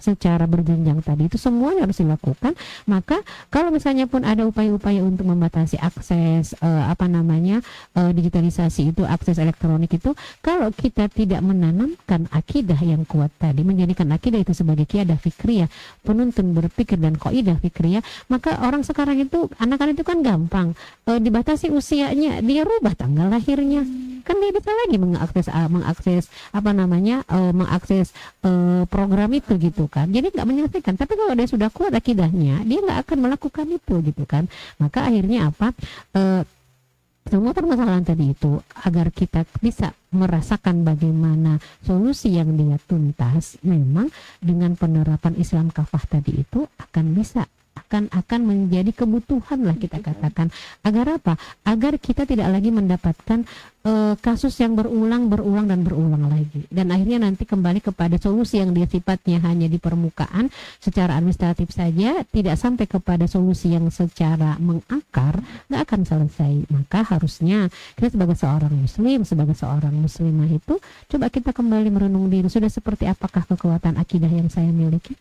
secara berjenjang tadi itu semuanya harus dilakukan. Maka kalau misalnya pun ada upaya-upaya untuk membatasi akses digitalisasi itu, akses elektronik itu, kalau kita tidak menanamkan akidah yang kuat tadi, menjadikan akidah itu sebagai qiyadah fikriyah, penuntun berpikir dan qaidah fikriyah, maka orang sekarang itu, anak-anak itu kan gampang dibatasi usianya, dia rubah tanggal lahirnya, kan dia bisa lagi mengakses program itu gitu kan. Jadi nggak menyelesaikan. Tapi kalau dia sudah kuat akidahnya, dia nggak akan melakukan itu gitu kan. Maka akhirnya apa? Semua permasalahan tadi itu agar kita bisa merasakan bagaimana solusi yang dia tuntas, memang dengan penerapan Islam kafah tadi itu akan menjadi kebutuhan lah kita katakan. Agar apa? Agar kita tidak lagi mendapatkan kasus yang berulang lagi, dan akhirnya nanti kembali kepada solusi yang dia sifatnya hanya di permukaan secara administratif saja, tidak sampai kepada solusi yang secara mengakar, nggak akan selesai. Maka harusnya kita sebagai seorang muslimah itu coba kita kembali merenung diri, sudah seperti apakah kekuatan akidah yang saya miliki.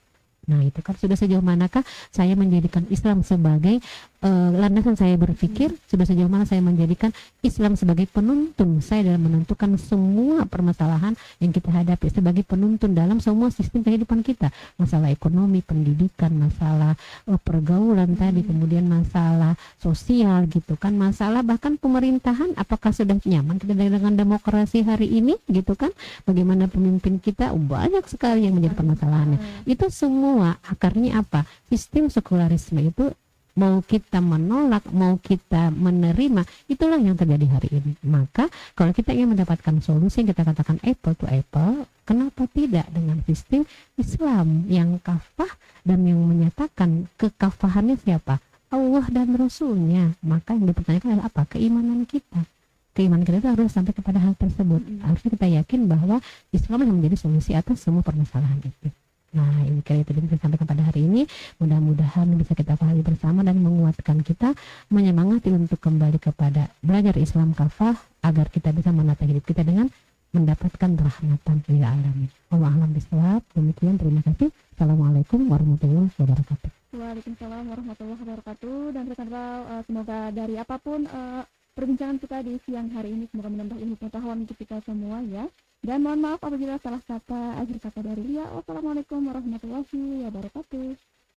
Nah, itu kan sudah sejauh manakah saya menjadikan Islam sebagai landasan saya berpikir, sudah sejauh mana saya menjadikan Islam sebagai penuntun saya dalam menentukan semua permasalahan yang kita hadapi, sebagai penuntun dalam semua sistem kehidupan kita, masalah ekonomi, pendidikan, masalah pergaulan tadi, kemudian masalah sosial gitu kan, masalah bahkan pemerintahan, apakah sudah nyaman kita dengan demokrasi hari ini gitu kan, bagaimana pemimpin kita, banyak sekali yang menjadi permasalahannya. Itu semua akarnya apa? Sistem sekularisme itu mau kita menolak, mau kita menerima, itulah yang terjadi hari ini. Maka kalau kita ingin mendapatkan solusi yang kita katakan apple to apple, kenapa tidak dengan sistem Islam yang kafah dan yang menyatakan kekafahannya siapa? Allah dan Rasulnya. Maka yang dipertanyakan adalah apa? Keimanan kita. Keimanan kita itu harus sampai kepada hal tersebut. Harusnya kita yakin bahwa Islam yang menjadi solusi atas semua permasalahan itu. Nah, ini kira itu bisa sampaikan pada hari ini. Mudah-mudahan bisa kita pahami bersama dan menguatkan kita, menyemangati untuk kembali kepada belajar Islam kafah agar kita bisa menata hidup kita dengan mendapatkan rahmatan lil alamin. Wallahu a'lam bishawab. Demikian, terima kasih. Assalamualaikum warahmatullahi wabarakatuh. Waalaikumsalam warahmatullahi wabarakatuh. Dan rekan-rekan, semoga dari apapun perbincangan kita di siang hari ini, semoga menambah ilmu pengetahuan untuk kita semua ya. Dan mohon maaf apabila salah kata, akhir kata dari Lia. Wassalamualaikum warahmatullahi wabarakatuh.